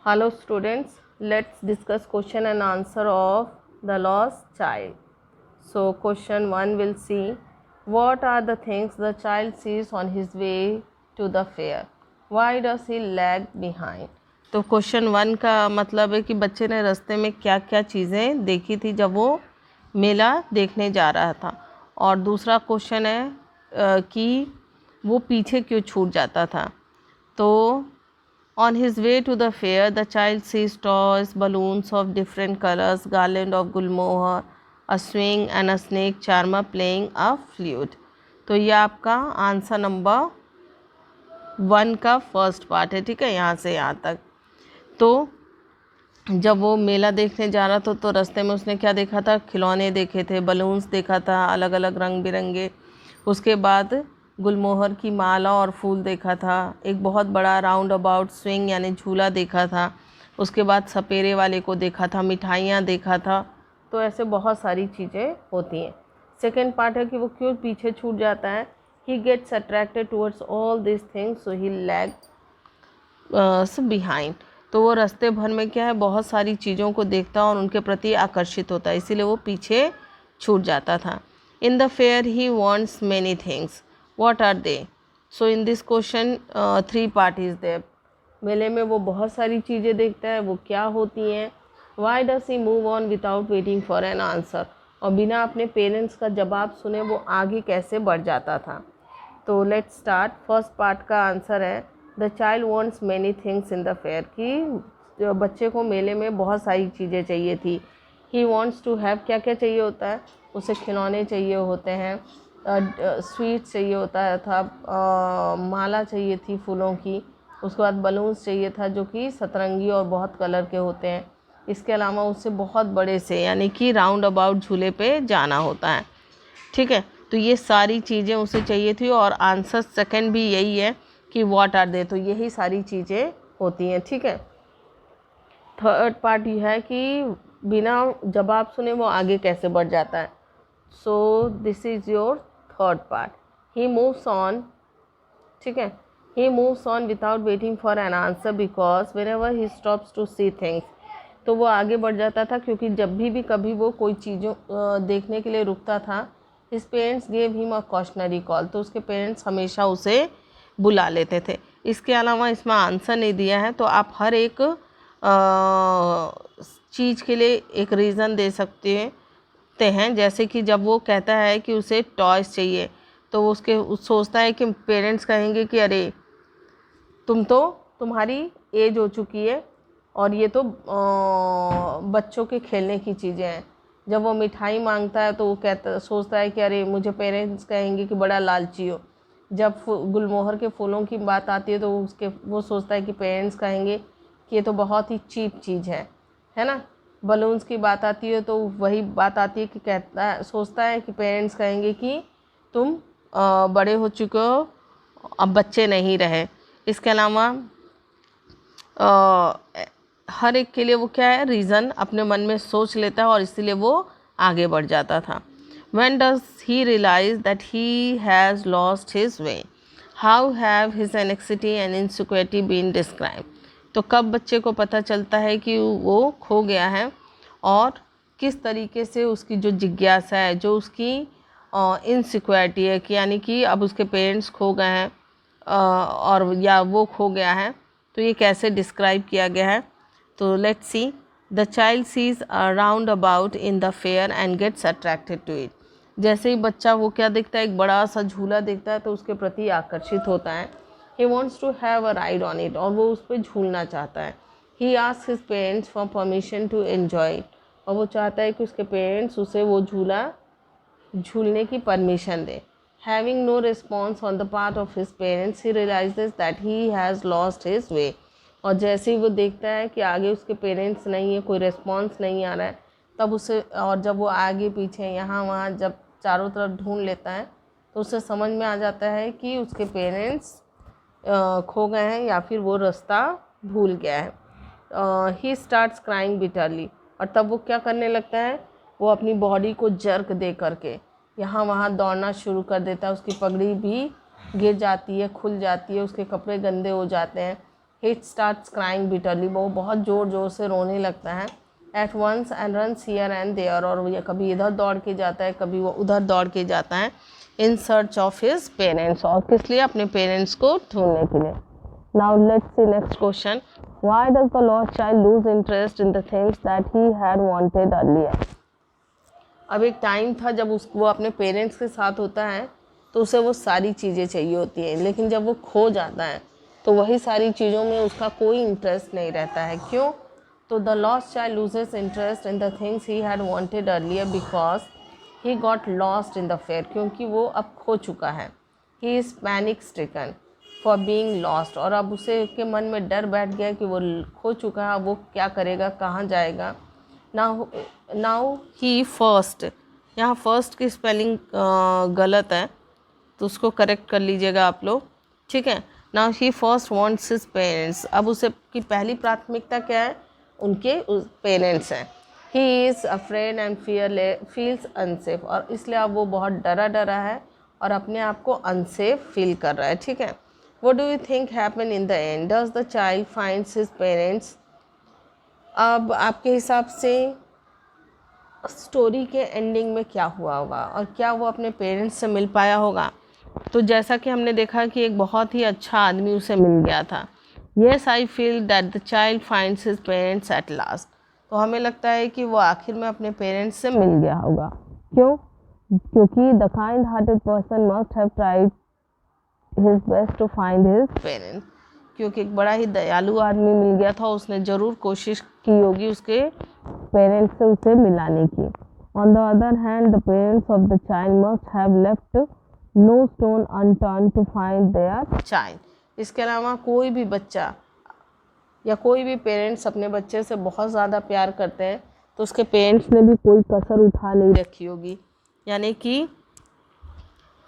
Hello students, let's discuss question and answer of the lost child. So question 1 will see, what are the things the child sees on his way to the fair? Why does he lag behind? तो question 1 का मतलब है कि बच्चे ने रास्ते में क्या क्या चीज़ें देखी थी जब वो मेला देखने जा रहा था। और दूसरा क्वेश्चन है कि वो पीछे क्यों छूट जाता था। तो on his way to the fair, the child sees toys, balloons of different colors, garland of gulmohar, a swing and a snake charmer playing a flute. तो ये आपका आंसर नंबर 1 का फर्स्ट पार्ट है, ठीक है, यहाँ से यहाँ तक। तो जब वो मेला देखने जा रहा था तो रास्ते में उसने क्या देखा था, खिलौने देखे थे, बलून्स देखा था अलग अलग रंग बिरंगे। उसके बाद गुलमोहर की माला और फूल देखा था, एक बहुत बड़ा राउंड अबाउट स्विंग यानी झूला देखा था। उसके बाद सपेरे वाले को देखा था, मिठाइयाँ देखा था। तो ऐसे बहुत सारी चीज़ें होती हैं। सेकेंड पार्ट है कि वो क्यों पीछे छूट जाता है। He gets attracted towards all this things so he lag behind. तो वो रास्ते भर में क्या है, बहुत सारी चीज़ों को देखता है और उनके प्रति आकर्षित होता है, इसीलिए वो पीछे छूट जाता था। In the fair he wants many things, what are they? So in this question 3 part is there. मेले में वो बहुत सारी चीज़ें देखता है, वो क्या होती हैं। Y does he move on without waiting for an answer? और बिना अपने पेरेंट्स का जवाब सुने वो आगे कैसे बढ़ जाता था। तो लेट्स स्टार्ट। फर्स्ट पार्ट का आंसर है the child wants many things in the fair, कि बच्चे को मेले में बहुत सारी चीज़ें चाहिए थी। ही वॉन्ट्स टू हैव, क्या क्या चाहिए होता है उसे, खिलौने चाहिए होते हैं, स्वीट्स चाहिए होता था, माला चाहिए थी फूलों की। उसके बाद बलून्स चाहिए था जो कि सतरंगी और बहुत कलर के होते हैं। इसके अलावा उससे बहुत बड़े से यानी कि राउंड अबाउट झूले पे जाना होता है, ठीक है। तो ये सारी चीज़ें उसे चाहिए थी और आंसर सेकंड भी यही है कि व्हाट आर दे, तो यही सारी चीज़ें होती हैं, ठीक है। थर्ड पार्ट ये है कि बिना जवाब सुने वो आगे कैसे बढ़ जाता है। So this is your third part. He moves on, ठीक है, he moves on without waiting for an answer because whenever he stops to see things. तो वो आगे बढ़ जाता था क्योंकि जब भी कभी वो कोई चीज़ों देखने के लिए रुकता था, his parents gave him a cautionary call, तो उसके पेरेंट्स हमेशा उसे बुला लेते थे। इसके अलावा इसमें आंसर नहीं दिया है, तो आप हर एक चीज़ के लिए एक रीज़न दे सकते हैं। जैसे कि जब वो कहता है कि उसे टॉयज़ चाहिए, तो वो सोचता है कि पेरेंट्स कहेंगे कि अरे तुम्हारी एज हो चुकी है और ये तो बच्चों के खेलने की चीज़ें हैं। जब वो मिठाई मांगता है तो वो सोचता है कि अरे मुझे पेरेंट्स कहेंगे कि बड़ा लालची हो। जब गुलमोहर के फूलों की बात आती है तो वो सोचता है कि पेरेंट्स कहेंगे कि ये तो बहुत ही चीप चीज़ है ना। बलून्स की बात आती है तो वही बात आती है कि सोचता है कि पेरेंट्स कहेंगे कि तुम बड़े हो चुके हो, अब बच्चे नहीं रहे। इसके अलावा हर एक के लिए वो क्या है, रीज़न अपने मन में सोच लेता है और इसीलिए वो आगे बढ़ जाता था। When does he realize that he has lost his way? How have his anxiety and insecurity been described? तो कब बच्चे को पता चलता है कि वो खो गया है और किस तरीके से उसकी जो जिज्ञासा है, जो उसकी इनसिक्योरिटी है कि यानी कि अब उसके पेरेंट्स खो गए हैं और या वो खो गया है, तो ये कैसे डिस्क्राइब किया गया है। तो let's see. The child sees a round about in the fair and gets attracted to it. जैसे ही बच्चा वो क्या देखता है, एक बड़ा सा झूला देखता है तो उसके प्रति आकर्षित होता है। He wants to have a ride on it, और वो उस पर झूलना चाहता है। He asks his parents for permission to enjoy it, और वो चाहता है कि उसके पेरेंट्स उसे वो झूला झूलने की परमिशन दें। Having no response on the part of his parents, he realizes that he has lost his way. और जैसे ही वो देखता है कि आगे उसके पेरेंट्स नहीं है, कोई रिस्पॉन्स नहीं आ रहा है, तब उसे, और जब वो आगे पीछे यहाँ वहाँ जब चारों तरफ ढूंढ लेता है तो उसे समझ में आ जाता है कि उसके पेरेंट्स खो गए हैं या फिर वो रास्ता भूल गया है। ही स्टार्ट्स क्राइंग बिटरली, और तब वो क्या करने लगता है, वो अपनी बॉडी को जर्क दे करके यहाँ वहाँ दौड़ना शुरू कर देता है। उसकी पगड़ी भी गिर जाती है, खुल जाती है, उसके कपड़े गंदे हो जाते हैं। ही स्टार्ट्स क्राइंग बिटरली, वो बहुत ज़ोर ज़ोर से रोने लगता है। At once and runs here and there, और ये कभी इधर दौड़ के जाता है कभी वो उधर दौड़ के जाता है। In search of his parents, और किस लिए? अपने पेरेंट्स को ढूंढने के लिए। Now let's see next question, why does the lost child loose interest in the things that he had wanted earlier. अब एक टाइम था जब वो अपने पेरेंट्स के साथ होता है तो उसे वो सारी चीज़ें चाहिए होती हैं, लेकिन जब वो खो जाता है तो वही सारी चीज़ों में उसका कोई इंटरेस्ट नहीं रहता है। क्यों? तो the lost child loses interest in the things he had wanted earlier because he got lost in the fair, क्योंकि वो अब खो चुका है। He is panic stricken for being lost, और अब उसे के मन में डर बैठ गया कि वो खो चुका है, वो क्या करेगा, कहाँ जाएगा। नाउ ही फर्स्ट, यहाँ फर्स्ट की स्पेलिंग गलत है तो उसको करेक्ट कर लीजिएगा आप लोग, ठीक है। Now he first wants his parents, अब उसे की पहली प्राथमिकता क्या है? उनके पेरेंट्स हैं। He is afraid and feels unsafe, और इसलिए अब वो बहुत डरा है और अपने आप को अनसेफ फील कर रहा है, ठीक है। What do you think happened in the end? Does the child finds his parents? अब आपके हिसाब से स्टोरी के एंडिंग में क्या हुआ होगा और क्या वो अपने पेरेंट्स से मिल पाया होगा? तो जैसा कि हमने देखा कि एक बहुत ही अच्छा आदमी उसे मिल गया था। Yes, I feel that the child finds his parents at last. तो हमें लगता है कि वो आखिर में अपने पेरेंट्स से मिल गया होगा। क्यों? क्योंकि the kind-hearted person must have tried his best to find his parents, क्योंकि एक बड़ा ही दयालु आदमी मिल गया था, उसने ज़रूर कोशिश की होगी उसके पेरेंट्स से उसे मिलाने की। On the other hand, the parents of the child must have left no stone unturned to find their child. इसके अलावा कोई भी बच्चा या कोई भी पेरेंट्स अपने बच्चे से बहुत ज़्यादा प्यार करते हैं तो उसके पेरेंट्स ने भी कोई कसर उठा नहीं रखी होगी, यानी कि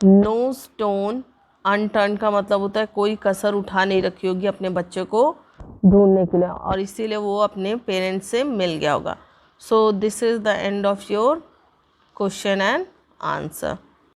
नो स्टोन अनटर्न का मतलब होता है कोई कसर उठा नहीं रखी होगी अपने बच्चे को ढूंढने के लिए, और इसीलिए वो अपने पेरेंट्स से मिल गया होगा। सो this is the end of your question and answer.